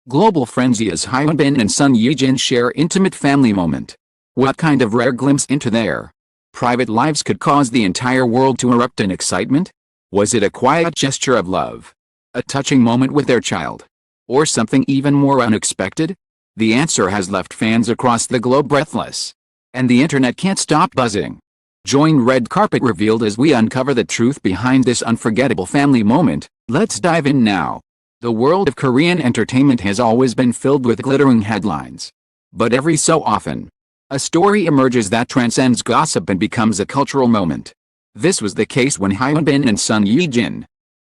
Global frenzy as Hyun and son Ye-jin share intimate family moment. What kind of rare glimpse into their private lives could cause the entire world to erupt in excitement? Was it a quiet gesture of love? A touching moment with their child? Or something even more unexpected? The answer has left fans across the globe breathless. And the internet can't stop buzzing. Join Red Carpet Revealed as we uncover the truth behind this unforgettable family moment. Let's dive in now. The world of Korean entertainment has always been filled with glittering headlines. But every so often, a story emerges that transcends gossip and becomes a cultural moment. This was the case when Hyun and son Ye-jin,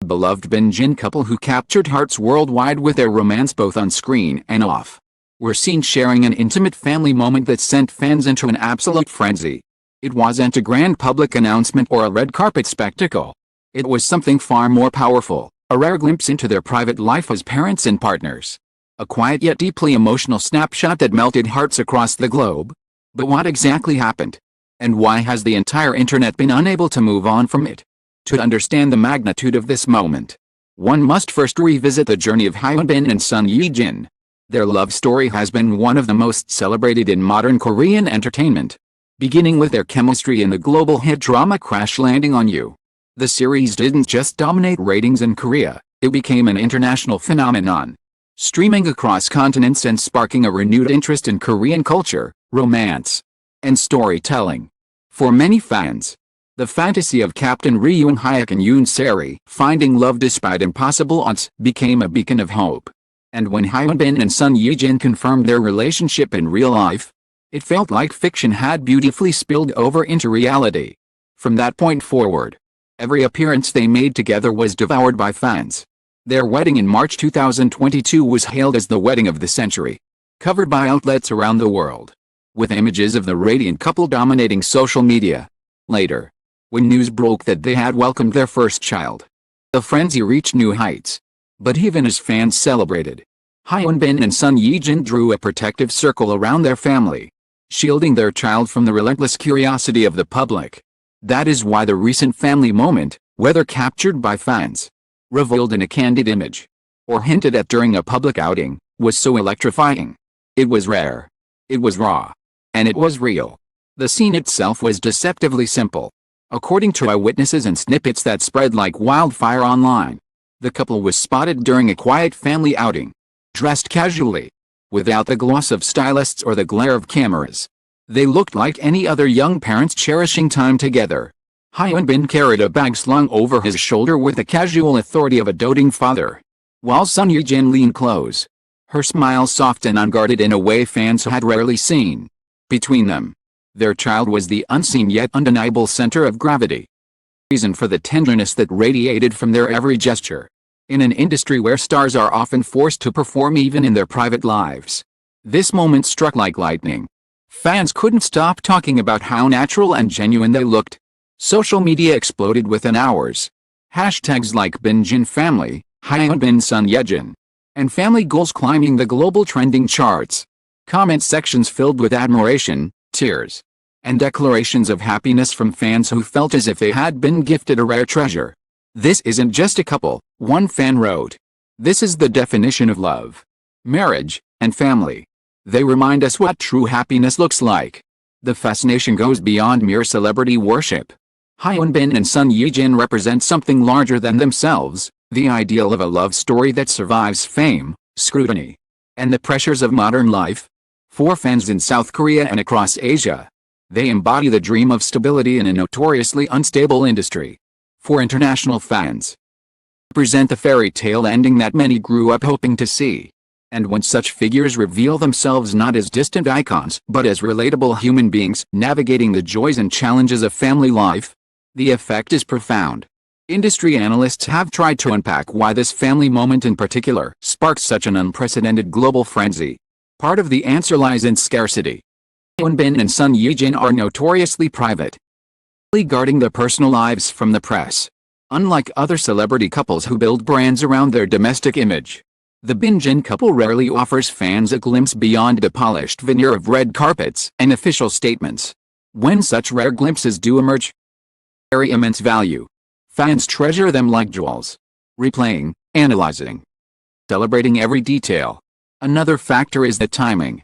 a beloved Bin-jin couple who captured hearts worldwide with their romance both on screen and off, were seen sharing an intimate family moment that sent fans into an absolute frenzy. It wasn't a grand public announcement or a red carpet spectacle. It was something far more powerful, a rare glimpse into their private life as parents and partners. A quiet yet deeply emotional snapshot that melted hearts across the globe. But what exactly happened? And why has the entire internet been unable to move on from it? To understand the magnitude of this moment, one must first revisit the journey of Hyun and son Ye-jin. Their love story has been one of the most celebrated in modern Korean entertainment, beginning with their chemistry in the global hit drama Crash Landing on You. The series didn't just dominate ratings in Korea, it became an international phenomenon, streaming across continents and sparking a renewed interest in Korean culture, romance, and storytelling. For many fans, the fantasy of Captain Ri Young-hyuk and Yoon Seri finding love despite impossible odds became a beacon of hope. And when Hyun and son Ye-jin confirmed their relationship in real life, it felt like fiction had beautifully spilled over into reality. From that point forward, every appearance they made together was devoured by fans. Their wedding in March 2022 was hailed as the wedding of the century, covered by outlets around the world, with images of the radiant couple dominating social media. Later, when news broke that they had welcomed their first child, the frenzy reached new heights. But even as fans celebrated, Hyun and son Ye-jin drew a protective circle around their family, shielding their child from the relentless curiosity of the public. That is why the recent family moment, whether captured by fans, revealed in a candid image, or hinted at during a public outing, was so electrifying. It was rare. It was raw. And it was real. The scene itself was deceptively simple. According to eyewitnesses and snippets that spread like wildfire online, the couple was spotted during a quiet family outing, dressed casually, without the gloss of stylists or the glare of cameras. They looked like any other young parents cherishing time together. Hyun carried a bag slung over his shoulder with the casual authority of a doting father, while son Ye-jin leaned close, her smile soft and unguarded in a way fans had rarely seen. Between them, their child was the unseen yet undeniable center of gravity. Reason for the tenderness that radiated from their every gesture. In an industry where stars are often forced to perform even in their private lives, this moment struck like lightning. Fans couldn't stop talking about how natural and genuine they looked. Social media exploded within hours. Hashtags like Bin-jin family, Hyun son Ye-jin, and family goals climbing the global trending charts. Comment sections filled with admiration, tears, and declarations of happiness from fans who felt as if they had been gifted a rare treasure. This isn't just a couple, one fan wrote. This is the definition of love, marriage, and family. They remind us what true happiness looks like. The fascination goes beyond mere celebrity worship. Hyun and son Ye-jin represent something larger than themselves, the ideal of a love story that survives fame, scrutiny, and the pressures of modern life. For fans in South Korea and across Asia, they embody the dream of stability in a notoriously unstable industry. For international fans, present the fairy tale ending that many grew up hoping to see. And when such figures reveal themselves not as distant icons but as relatable human beings navigating the joys and challenges of family life, the effect is profound. Industry analysts have tried to unpack why this family moment in particular sparks such an unprecedented global frenzy. Part of the answer lies in scarcity. Hyun and son Ye-jin are notoriously private, guarding their personal lives from the press. Unlike other celebrity couples who build brands around their domestic image, the Bin-jin couple rarely offers fans a glimpse beyond the polished veneer of red carpets and official statements. When such rare glimpses do emerge, they carry immense value. Fans treasure them like jewels, replaying, analyzing, celebrating every detail. Another factor is the timing.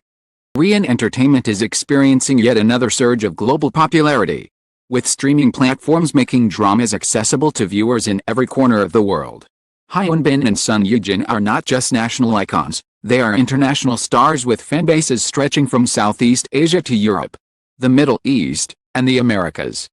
Korean entertainment is experiencing yet another surge of global popularity, with streaming platforms making dramas accessible to viewers in every corner of the world. Hyun Bin and Son Ye-jin are not just national icons, they are international stars with fanbases stretching from Southeast Asia to Europe, the Middle East, and the Americas.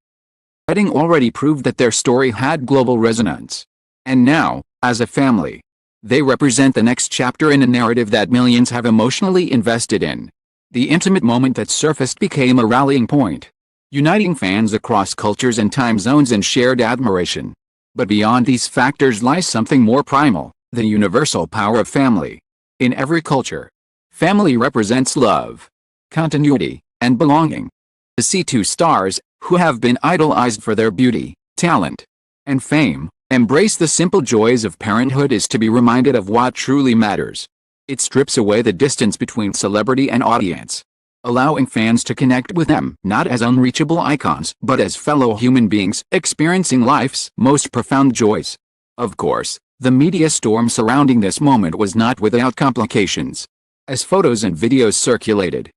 Wedding already proved that their story had global resonance. And now, as a family, they represent the next chapter in a narrative that millions have emotionally invested in. The intimate moment that surfaced became a rallying point, uniting fans across cultures and time zones in shared admiration. But beyond these factors lies something more primal, the universal power of family. In every culture, family represents love, continuity, and belonging. The C2 stars, who have been idolized for their beauty, talent, and fame, embrace the simple joys of parenthood is to be reminded of what truly matters. It strips away the distance between celebrity and audience, allowing fans to connect with them not as unreachable icons but as fellow human beings experiencing life's most profound joys. Of course, the media storm surrounding this moment was not without complications. As photos and videos circulated,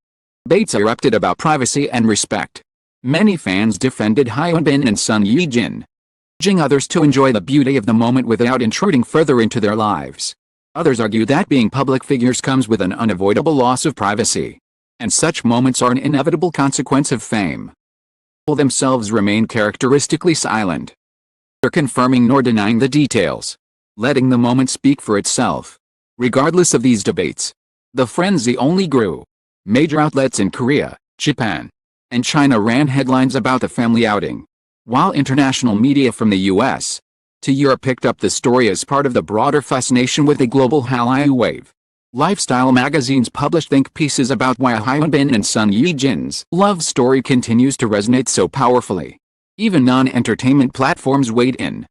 debates erupted about privacy and respect. Many fans defended Hyun Bin and Son Ye-jin, urging others to enjoy the beauty of the moment without intruding further into their lives. Others argue that being public figures comes with an unavoidable loss of privacy, and such moments are an inevitable consequence of fame. People themselves remain characteristically silent, neither confirming nor denying the details, letting the moment speak for itself. Regardless of these debates, the frenzy only grew. Major outlets in Korea, Japan, and China ran headlines about the family outing, while international media from the US to Europe picked up the story as part of the broader fascination with the global Hallyu wave. Lifestyle magazines published think pieces about why Hyun Bin and Son Ye-jin's love story continues to resonate so powerfully. Even non-entertainment platforms weighed in,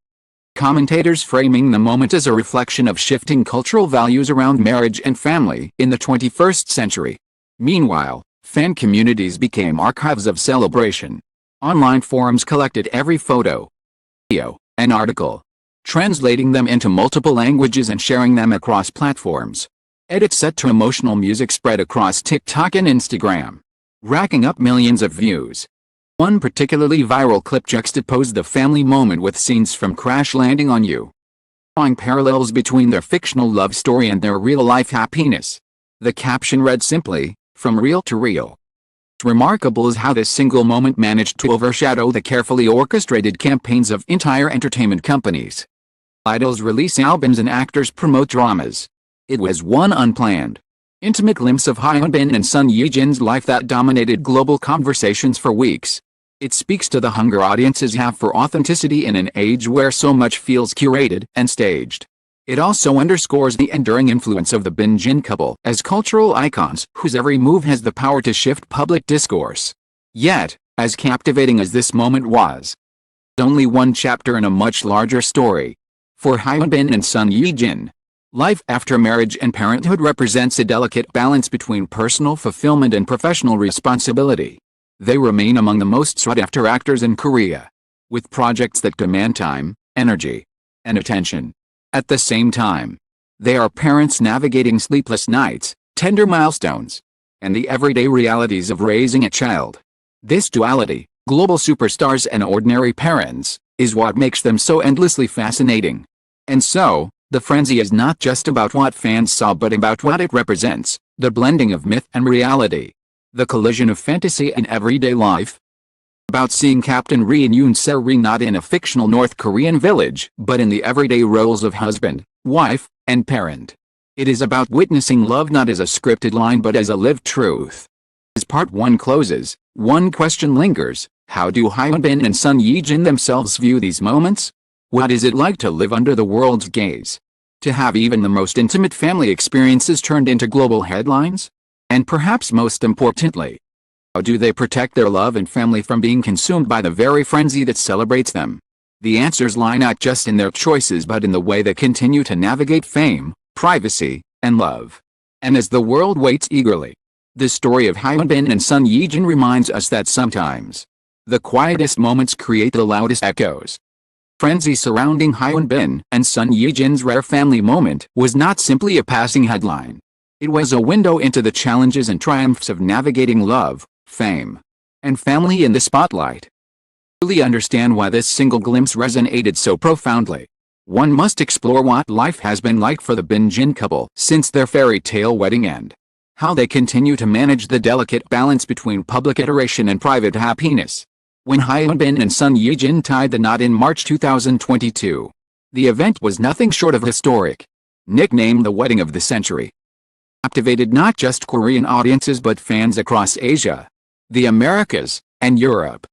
commentators framing the moment as a reflection of shifting cultural values around marriage and family in the 21st century. Meanwhile, fan communities became archives of celebration. Online forums collected every photo, video, and article, translating them into multiple languages and sharing them across platforms. Edits set to emotional music spread across TikTok and Instagram, racking up millions of views. One particularly viral clip juxtaposed the family moment with scenes from Crash Landing on You, drawing parallels between their fictional love story and their real-life happiness. The caption read simply, "From real to real." Remarkable is how this single moment managed to overshadow the carefully orchestrated campaigns of entire entertainment companies. Idols release albums and actors promote dramas. It was one unplanned, intimate glimpse of Hyun Bin and Son Ye-jin's life that dominated global conversations for weeks. It speaks to the hunger audiences have for authenticity in an age where so much feels curated and staged. It also underscores the enduring influence of the Bin-jin couple as cultural icons whose every move has the power to shift public discourse. Yet, as captivating as this moment was, it's only one chapter in a much larger story. For Hyun Bin and Son Ye-jin, life after marriage and parenthood represents a delicate balance between personal fulfillment and professional responsibility. They remain among the most sought-after actors in Korea, with projects that demand time, energy, and attention. At the same time, they are parents navigating sleepless nights, tender milestones, and the everyday realities of raising a child. This duality, global superstars and ordinary parents, is what makes them so endlessly fascinating. And so, the frenzy is not just about what fans saw but about what it represents, the blending of myth and reality, the collision of fantasy and everyday life. About seeing Captain Ri and Yoon Se-ri not in a fictional North Korean village, but in the everyday roles of husband, wife, and parent. It is about witnessing love not as a scripted line but as a lived truth. As part 1 closes, one question lingers: how do Hyun Bin and Son Ye-jin themselves view these moments? What is it like to live under the world's gaze? To have even the most intimate family experiences turned into global headlines? And perhaps most importantly, how do they protect their love and family from being consumed by the very frenzy that celebrates them? The answers lie not just in their choices but in the way they continue to navigate fame, privacy, and love. And as the world waits eagerly, the story of Hyun Bin and Son Ye-jin reminds us that sometimes the quietest moments create the loudest echoes. Frenzy surrounding Hyun Bin and Son Ye-jin's rare family moment was not simply a passing headline. It was a window into the challenges and triumphs of navigating love, fame, and family in the spotlight. To really understand why this single glimpse resonated so profoundly, one must explore what life has been like for the Bin-jin couple since their fairy tale wedding and how they continue to manage the delicate balance between public adoration and private happiness. When Hyun Bin and son Ye-jin tied the knot in March 2022, the event was nothing short of historic. Nicknamed the wedding of the century, captivated not just Korean audiences but fans across Asia, the Americas, and Europe.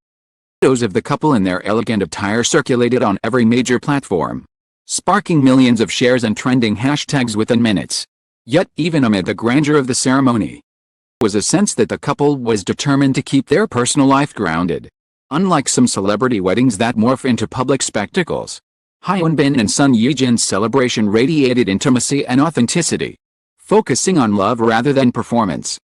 Photos of the couple in their elegant attire circulated on every major platform, sparking millions of shares and trending hashtags within minutes. Yet even amid the grandeur of the ceremony, there was a sense that the couple was determined to keep their personal life grounded. Unlike some celebrity weddings that morph into public spectacles, Hyun Bin and son Ye-jin's celebration radiated intimacy and authenticity, focusing on love rather than performance.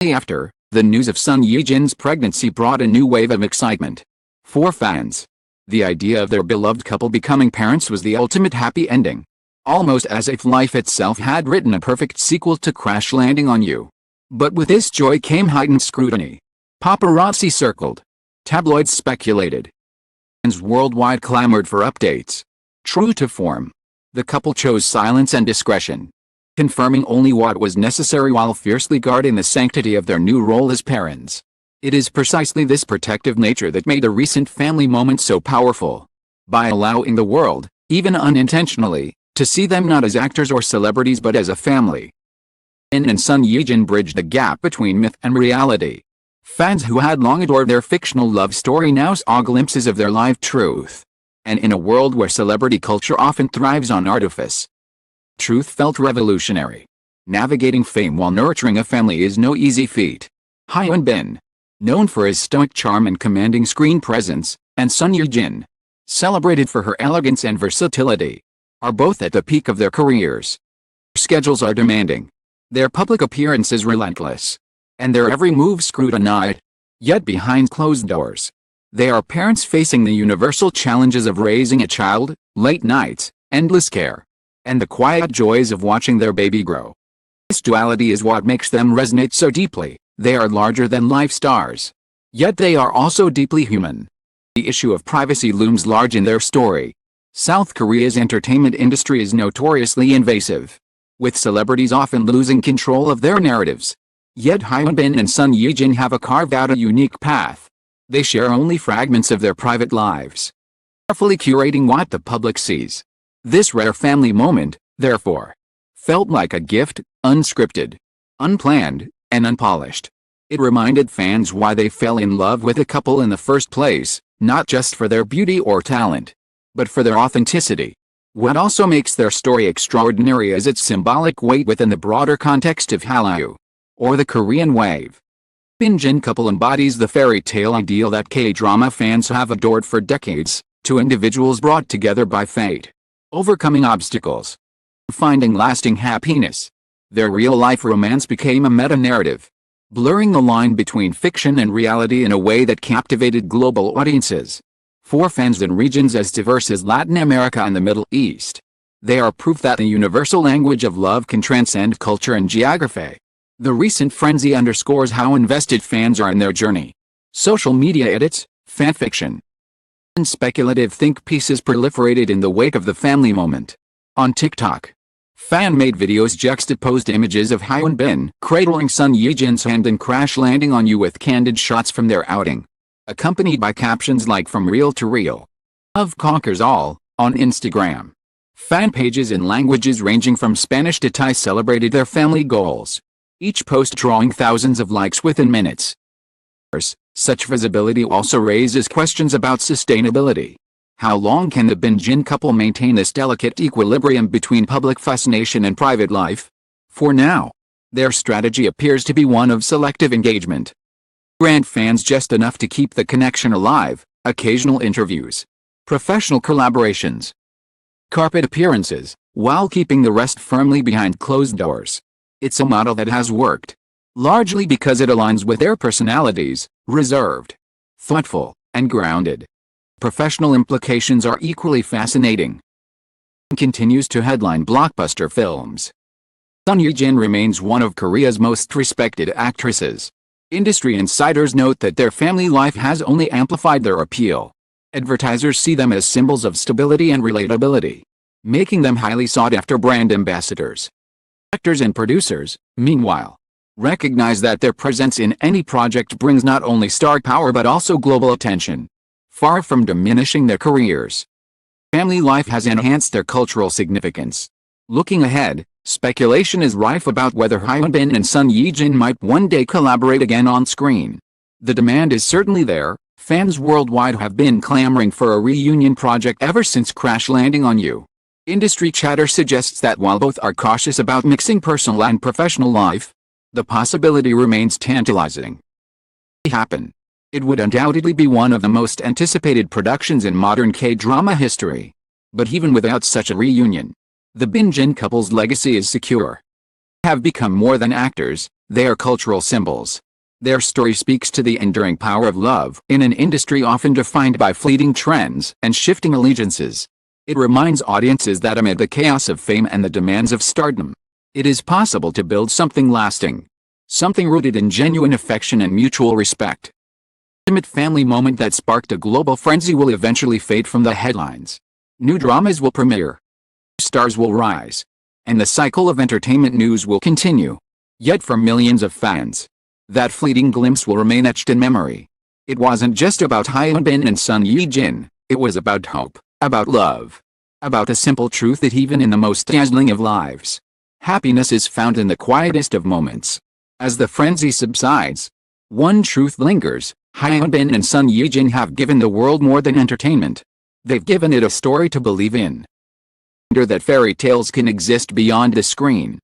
After, the news of son Ye-jin's pregnancy brought a new wave of excitement. For fans, the idea of their beloved couple becoming parents was the ultimate happy ending, almost as if life itself had written a perfect sequel to Crash Landing on You. But with this joy came heightened scrutiny. Paparazzi circled. Tabloids speculated. Fans worldwide clamored for updates. True to form, the couple chose silence and discretion, confirming only what was necessary while fiercely guarding the sanctity of their new role as parents. It is precisely this protective nature that made the recent family moment so powerful. By allowing the world, even unintentionally, to see them not as actors or celebrities but as a family. Bin and son Ye-jin bridged the gap between myth and reality. Fans who had long adored their fictional love story now saw glimpses of their live truth. And in a world where celebrity culture often thrives on artifice, truth felt revolutionary. Navigating fame while nurturing a family is no easy feat. Hyun Bin, known for his stoic charm and commanding screen presence, and son Ye-jin, celebrated for her elegance and versatility, are both at the peak of their careers. Their schedules are demanding, their public appearances relentless, and their every move scrutinized. Yet behind closed doors, they are parents facing the universal challenges of raising a child, late nights, endless care, and the quiet joys of watching their baby grow. This duality is what makes them resonate so deeply. They are larger-than-life stars, yet they are also deeply human. The issue of privacy looms large in their story. South Korea's entertainment industry is notoriously invasive, with celebrities often losing control of their narratives. Yet Hyun Bin and son Ye-jin have carved out a unique path. They share only fragments of their private lives, carefully curating what the public sees. This rare family moment, therefore, felt like a gift, unscripted, unplanned, and unpolished. It reminded fans why they fell in love with the couple in the first place, not just for their beauty or talent, but for their authenticity. What also makes their story extraordinary is its symbolic weight within the broader context of Hallyu, or the Korean wave. Bin-jin couple embodies the fairy tale ideal that K-drama fans have adored for decades, two individuals brought together by fate, overcoming obstacles, finding lasting happiness. Their real-life romance became a meta-narrative, blurring the line between fiction and reality in a way that captivated global audiences. For fans in regions as diverse as Latin America and the Middle East, they are proof that the universal language of love can transcend culture and geography. The recent frenzy underscores how invested fans are in their journey. Social media edits, fanfiction, and speculative think pieces proliferated in the wake of the family moment. On TikTok, fan-made videos juxtaposed images of Hyun Bin cradling son Ye-jin's hand and Crash Landing on You with candid shots from their outing, accompanied by captions like "From real to real, love conquers all." On Instagram, fan pages in languages ranging from Spanish to Thai celebrated their family goals, each post drawing thousands of likes within minutes. Such visibility also raises questions about sustainability. How long can the Bin-jin couple maintain this delicate equilibrium between public fascination and private life? For now, their strategy appears to be one of selective engagement. Grant fans just enough to keep the connection alive, occasional interviews, professional collaborations, carpet appearances, while keeping the rest firmly behind closed doors. It's a model that has worked, largely because it aligns with their personalities, reserved, thoughtful, and grounded. Professional implications are equally fascinating. Continues to headline blockbuster films. Sun Ye-jin remains one of Korea's most respected actresses. Industry insiders note that their family life has only amplified their appeal. Advertisers see them as symbols of stability and relatability, making them highly sought-after brand ambassadors. Actors and producers, meanwhile, recognize that their presence in any project brings not only star power but also global attention, far from diminishing their careers. Family life has enhanced their cultural significance. Looking ahead, speculation is rife about whether Hyun and Sun Ye-jin might one day collaborate again on screen. The demand is certainly there. Fans worldwide have been clamoring for a reunion project ever since Crash Landing on You. Industry chatter suggests that while both are cautious about mixing personal and professional life, the possibility remains tantalizing. It would undoubtedly be one of the most anticipated productions in modern K-drama history. But even without such a reunion, the Bin-jin couple's legacy is secure. They have become more than actors, they are cultural symbols. Their story speaks to the enduring power of love in an industry often defined by fleeting trends and shifting allegiances. It reminds audiences that amid the chaos of fame and the demands of stardom, it is possible to build something lasting. Something rooted in genuine affection and mutual respect. The intimate family moment that sparked a global frenzy will eventually fade from the headlines. New dramas will premiere. Stars will rise. And the cycle of entertainment news will continue. Yet for millions of fans, that fleeting glimpse will remain etched in memory. It wasn't just about Hyun and Sun Ye-jin, it was about hope, about love, about a simple truth that even in the most dazzling of lives, happiness is found in the quietest of moments. As the frenzy subsides, one truth lingers: Hyun and Sun Ye-jin have given the world more than entertainment. They've given it a story to believe in. That fairy tales can exist beyond the screen.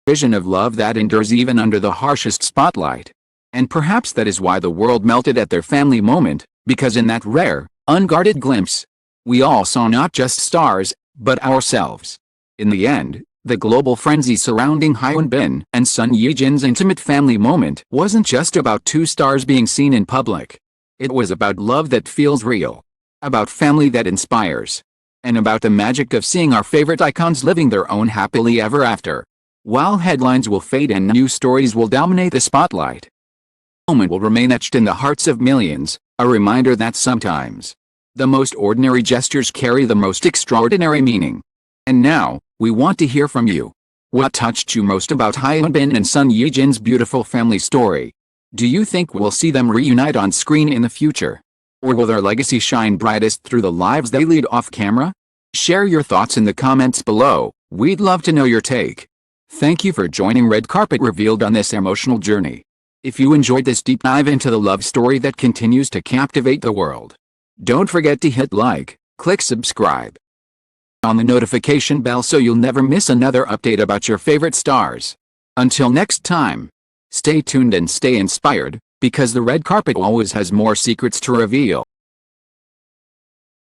Vision of love that endures even under the harshest spotlight. And perhaps that is why the world melted at their family moment, because in that rare, unguarded glimpse, we all saw not just stars, but ourselves. In the end, the global frenzy surrounding Hyun and Sun Ye-jin's intimate family moment wasn't just about two stars being seen in public. It was about love that feels real, about family that inspires, and about the magic of seeing our favorite icons living their own happily ever after. While headlines will fade and new stories will dominate the spotlight, the moment will remain etched in the hearts of millions, a reminder that sometimes the most ordinary gestures carry the most extraordinary meaning. And now, we want to hear from you. What touched you most about Hyun and Sun Ye-jin's beautiful family story? Do you think we'll see them reunite on screen in the future? Or will their legacy shine brightest through the lives they lead off camera? Share your thoughts in the comments below. We'd love to know your take. Thank you for joining Red Carpet Revealed on this emotional journey. If you enjoyed this deep dive into the love story that continues to captivate the world, don't forget to hit like, click subscribe on the notification bell so you'll never miss another update about your favorite stars. Until next time, stay tuned and stay inspired, because the red carpet always has more secrets to reveal.